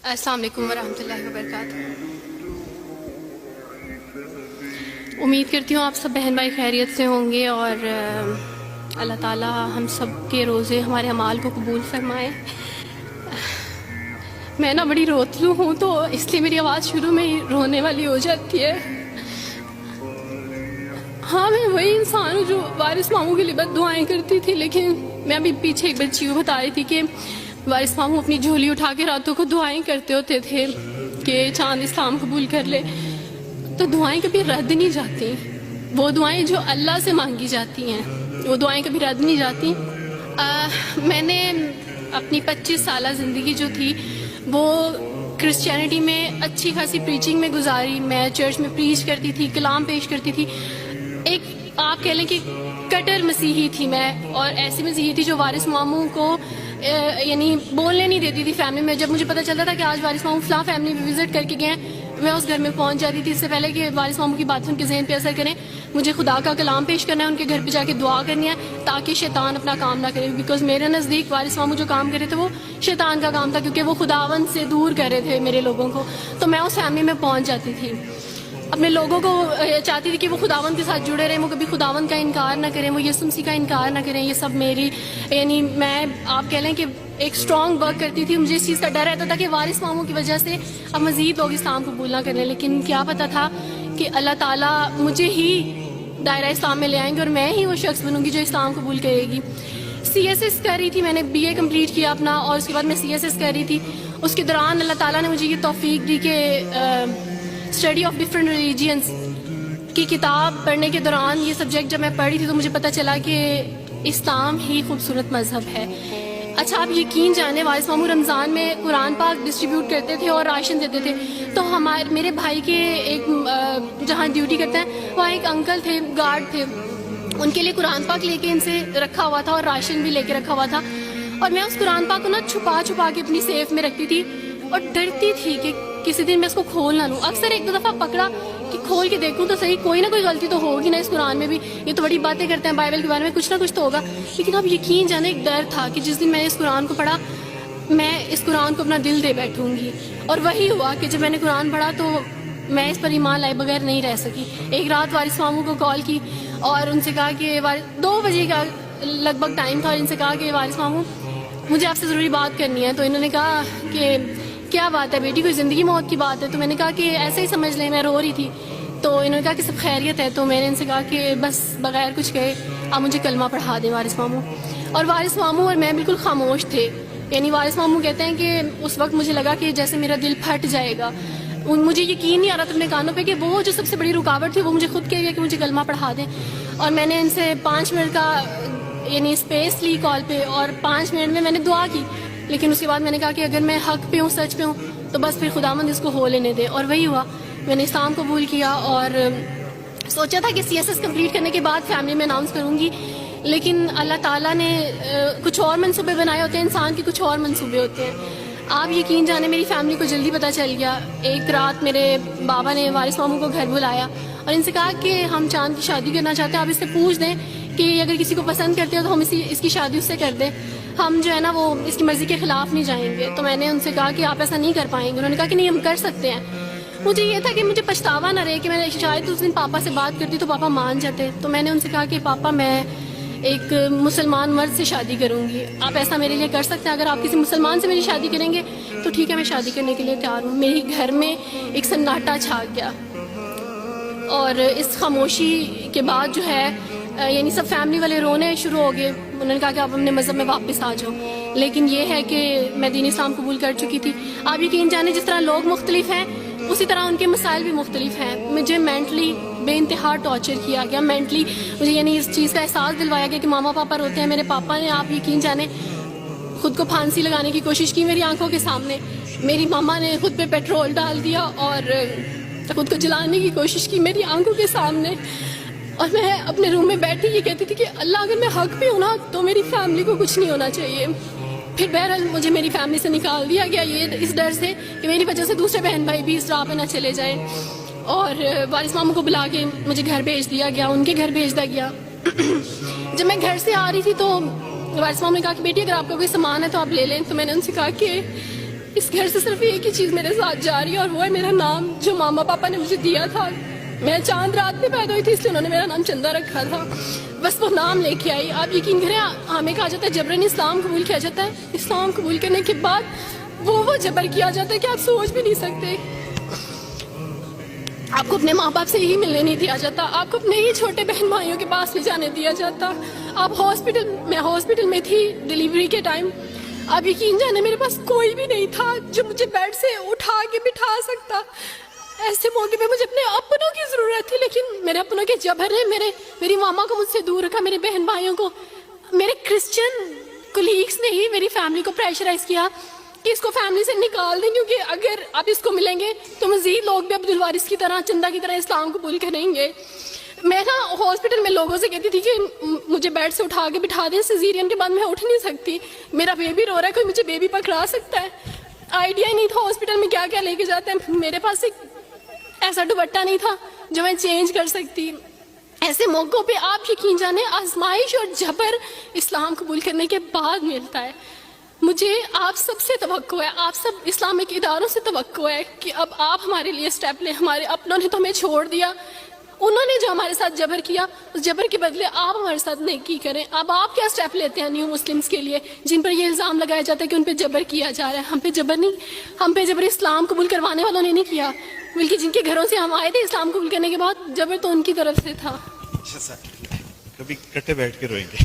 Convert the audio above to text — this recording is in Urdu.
السلام علیکم ورحمۃ اللہ وبرکاتہ۔ امید کرتی ہوں آپ سب بہن بھائی خیریت سے ہوں گے اور اللہ تعالیٰ ہم سب کے روزے ہمارے اعمال کو قبول فرمائے۔ میں نا بڑی روتلو ہوں تو اس لیے میری آواز شروع میں ہی رونے والی ہو جاتی ہے۔ ہاں میں وہی انسان ہوں جو وارث ماموں کے لیے بد دعائیں کرتی تھی، لیکن میں ابھی پیچھے ایک بچی کو بتا رہی تھی کہ وارث ماموں اپنی جھولی اٹھا کے راتوں کو دعائیں کرتے ہوتے تھے کہ چاند اسلام قبول کر لے، تو دعائیں کبھی رد نہیں جاتی۔ وہ دعائیں جو اللہ سے مانگی جاتی ہیں وہ دعائیں کبھی رد نہیں جاتی۔ میں نے اپنی 25 سالہ زندگی جو تھی وہ کرسچینٹی میں اچھی خاصی پریچنگ میں گزاری۔ میں چرچ میں پریچ کرتی تھی، کلام پیش کرتی تھی۔ ایک آپ کہہ لیں کہ کٹر مسیحی تھی میں، اور ایسی مسیحی تھی جو وارث ماموں کو یعنی بولنے نہیں دیتی تھی فیملی میں۔ جب مجھے پتہ چلتا تھا کہ آج وارث ماموں فلاں فیملی میں وزٹ کر کے گئے ہیں، میں اس گھر میں پہنچ جاتی تھی اس سے پہلے کہ وارث ماموں کی باتیں ان کے ذہن پہ اثر کریں۔ مجھے خدا کا کلام پیش کرنا ہے، ان کے گھر پہ جا کے دعا کرنی ہے تاکہ شیطان اپنا کام نہ کرے، بیکاز میرے نزدیک وارث ماموں جو کام کر رہے تھے وہ شیطان کا کام تھا، کیونکہ وہ خداوند سے دور کر رہے تھے میرے لوگوں کو۔ تو میں اس فیملی میں پہنچ جاتی تھی، اپنے لوگوں کو چاہتی تھی کہ وہ خداوند کے ساتھ جڑے رہیں، وہ کبھی خداوند کا انکار نہ کریں، وہ یسوع مسیح کا انکار نہ کریں۔ یہ سب میری یعنی میں آپ کہہ لیں کہ ایک اسٹرانگ ورک کرتی تھی۔ مجھے اس چیز کا ڈر رہتا تھا کہ وارث ماموں کی وجہ سے اب مزید لوگ اسلام قبول نہ کریں، لیکن کیا پتہ تھا کہ اللہ تعالیٰ مجھے ہی دائرہ اسلام میں لے آئیں گے اور میں ہی وہ شخص بنوں گی جو اسلام قبول کرے گی۔ CSS کر رہی تھی، میں نے BA کمپلیٹ کیا اپنا، اور اس کے بعد میں CSS کر رہی تھی۔ اس کے دوران اللہ تعالیٰ نے مجھے یہ توفیق دی کہ اسٹڈی آف ڈفرینٹ ریلیجینس کی کتاب پڑھنے کے دوران یہ سبجیکٹ جب میں پڑھ رہی تھی تو مجھے پتہ چلا کہ اسلام ہی خوبصورت مذہب ہے۔ اچھا آپ یقین جانیں وارث ماموں رمضان میں قرآن پاک ڈسٹریبیوٹ کرتے تھے اور راشن دیتے تھے، تو میرے بھائی کے ایک جہاں ڈیوٹی کرتے ہیں وہاں ایک انکل تھے، گارڈ تھے، ان کے لیے قرآن پاک لے کے ان سے رکھا ہوا تھا اور راشن بھی لے کے رکھا ہوا تھا، اور میں اس قرآن پاک کو نا چھپا چھپا کے اپنی سیف میں رکھتی تھی اور ڈرتی تھی کہ کسی دن میں اس کو کھول نہ لوں۔ اکثر ایک دو دفعہ پکڑا کہ کھول کے دیکھوں تو صحیح، کوئی نہ کوئی غلطی تو ہوگی نا اس قرآن میں بھی، یہ تو بڑی باتیں کرتے ہیں بائبل کے بارے میں، کچھ نہ کچھ تو ہوگا۔ لیکن اب یقین جانے ایک ڈر تھا کہ جس دن میں اس قرآن کو پڑھا میں اس قرآن کو اپنا دل دے بیٹھوں گی، اور وہی ہوا کہ جب میں نے قرآن پڑھا تو میں اس پر ایمان لائے بغیر نہیں رہ سکی۔ ایک رات وارث ماموں کو کال کی اور ان سے کہا کہ 2 بجے کا لگ بھگ ٹائم تھا، اور ان سے کہا کہ وارث ماموں مجھے آپ سے ضروری بات کرنی ہے۔ تو انہوں نے کہا کہ کیا بات ہے بیٹی، کوئی زندگی موت کی بات ہے؟ تو میں نے کہا کہ ایسے ہی سمجھ لیں، میں رو رہی تھی۔ تو انہوں نے کہا کہ سب خیریت ہے؟ تو میں نے ان سے کہا کہ بس بغیر کچھ کہے آپ مجھے کلمہ پڑھا دیں وارث ماموں۔ اور وارث ماموں اور میں بالکل خاموش تھے، یعنی وارث ماموں کہتے ہیں کہ اس وقت مجھے لگا کہ جیسے میرا دل پھٹ جائے گا۔ مجھے یقین نہیں آ رہا تھا اپنے کانوں پہ کہ وہ جو سب سے بڑی رکاوٹ تھی وہ مجھے خود کہہ گیا کہ مجھے کلمہ پڑھا دیں۔ اور میں نے ان سے 5 منٹ کا یعنی اسپیس لی کال پہ، اور 5 منٹ میں نے دعا کی، لیکن اس کے بعد میں نے کہا کہ اگر میں حق پہ ہوں، سچ پہ ہوں، تو بس پھر خداوند اس کو ہو لینے دے۔ اور وہی ہوا، میں نے اسلام قبول کیا، اور سوچا تھا کہ CSS کمپلیٹ کرنے کے بعد فیملی میں اناؤنس کروں گی، لیکن اللہ تعالیٰ نے کچھ اور منصوبے بنائے ہوتے ہیں، انسان کے کچھ اور منصوبے ہوتے ہیں۔ آپ یقین جانے میری فیملی کو جلدی پتہ چل گیا۔ ایک رات میرے بابا نے وارث ماموں کو گھر بلایا اور ان سے کہا کہ ہم چاند کی شادی کرنا چاہتے ہیں، آپ اس سے پوچھ دیں کہ اگر کسی کو پسند کرتے ہو تو ہم اس کی شادی اس سے کر دیں، ہم جو ہے نا وہ اس کی مرضی کے خلاف نہیں جائیں گے۔ تو میں نے ان سے کہا کہ آپ ایسا نہیں کر پائیں گے۔ انہوں نے کہا کہ نہیں ہم کر سکتے ہیں۔ مجھے یہ تھا کہ مجھے پچھتاوا نہ رہے کہ میں نے شاید اس دن پاپا سے بات کرتی تو پاپا مان جاتے۔ تو میں نے ان سے کہا کہ پاپا میں ایک مسلمان مرد سے شادی کروں گی، آپ ایسا میرے لیے کر سکتے ہیں؟ اگر آپ کسی مسلمان سے میری شادی کریں گے تو ٹھیک ہے، میں شادی کرنے کے لیے تیار ہوں۔ میری گھر میں ایک سناٹا چھا گیا، اور اس خاموشی کے بعد جو ہے یعنی سب فیملی والے رونے شروع ہو گئے۔ انہوں نے کہا کہ آپ اپنے مذہب میں واپس آ جاؤ، لیکن یہ ہے کہ میں دین اسلام قبول کر چکی تھی۔ آپ یقین جانیں جس طرح لوگ مختلف ہیں اسی طرح ان کے مسائل بھی مختلف ہیں۔ مجھے مینٹلی بے انتہا ٹارچر کیا گیا، مینٹلی مجھے یعنی اس چیز کا احساس دلوایا گیا کہ ماما پاپا روتے ہیں۔ میرے پاپا نے آپ یقین جانیں خود کو پھانسی لگانے کی کوشش کی میری آنکھوں کے سامنے، میری ماما نے خود پہ پیٹرول ڈال دیا اور خود کو جلانے کی کوشش کی میری آنکھوں کے سامنے، اور میں اپنے روم میں بیٹھی یہ کہتی تھی کہ اللہ اگر میں حق پہ ہوں نا تو میری فیملی کو کچھ نہیں ہونا چاہیے۔ پھر بہرحال مجھے میری فیملی سے نکال دیا گیا، یہ اس ڈر سے کہ میری وجہ سے دوسرے بہن بھائی بھی اس راہ پہ نہ چلے جائیں، اور وارث ماموں کو بلا کے مجھے گھر بھیج دیا گیا، ان کے گھر بھیج دیا گیا۔ جب میں گھر سے آ رہی تھی تو وارث ماموں نے کہا کہ بیٹی اگر آپ کا کوئی سامان ہے تو آپ لے لیں۔ تو میں نے ان سے کہا کہ اس گھر سے صرف ایک ہی چیز میرے ساتھ جا رہی ہے اور وہ ہے میرا نام جو ماما پاپا نے مجھے دیا تھا. میں چاند رات میں پیدا ہوئی تھی اس لیے انہوں نے میرا نام چندہ رکھا تھا. بس وہ نام لے کے آئی. آپ یقین کریں ہمیں کہا جاتا ہے جبرن اسلام قبول کیا جاتا ہے. اسلام قبول کرنے کے بعد وہ جبر کیا جاتا ہے کہ آپ سوچ بھی نہیں سکتے. آپ کو اپنے ماں باپ سے ہی ملنے نہیں دیا جاتا. آپ کو اپنے ہی چھوٹے بہن بھائیوں کے پاس نہیں جانے دیا جاتا. آپ میں ہاسپٹل میں تھی ڈلیوری کے ٹائم. آپ یقین جانے میرے پاس کوئی بھی نہیں تھا جو مجھے بیڈ سے اٹھا کے بٹھا سکتا. ایسے موقع پہ مجھے اپنے اپنوں کی ضرورت تھی لیکن میرے اپنوں کے جبر نے میری ماما کو مجھ سے دور رکھا. میرے بہن بھائیوں کو, میرے کرسچن کولیگس نے ہی میری فیملی کو پریشرائز کیا کہ اس کو فیملی سے نکال دیں کیونکہ اگر آپ اس کو ملیں گے تو مزید لوگ بھی عبدالوارث کی طرح چندہ کی طرح اسلام قبول کریں گے. میں نا ہاسپٹل میں لوگوں سے کہتی تھی کہ مجھے بیڈ سے اٹھا کے بٹھا دیں, سیزیرین کے بعد میں اٹھ نہیں سکتی, میرا بیبی رو رہا ہے, کوئی مجھے بیبی پکڑا سکتا ہے. آئیڈیا ہی نہیں تھا ہاسپٹل میں کیا کیا لے کے جاتے ہیں. میرے پاس ایک ایسا دوپٹہ نہیں تھا جو میں چینج کر سکتی. ایسے موقعوں پہ آپ یقین جانے آزمائش اور جبر اسلام قبول کرنے کے بعد ملتا ہے. مجھے آپ سب سے توقع ہے, آپ سب اسلامک اداروں سے توقع ہے کہ اب آپ ہمارے لیے اسٹیپ لیں. ہمارے اپنوں نے تو ہمیں چھوڑ دیا, انہوں نے جو ہمارے ساتھ جبر کیا اس جبر کے بدلے آپ ہمارے ساتھ نیکی کریں. اب آپ کیا اسٹیپ لیتے ہیں نیو مسلمس کے لیے جن پر یہ الزام لگایا جاتا ہے کہ ان پہ جبر کیا جا رہا ہے. ہم پہ جبر نہیں, ہم پہ جبر اسلام قبول کروانے والوں نے نہیں کیا بلکہ جن کے گھروں سے ہم آئے تھے اسلام قبول کرنے کے بعد جبر تو ان کی طرف سے تھا. کبھی کٹے بیٹھ کے روئیں گے.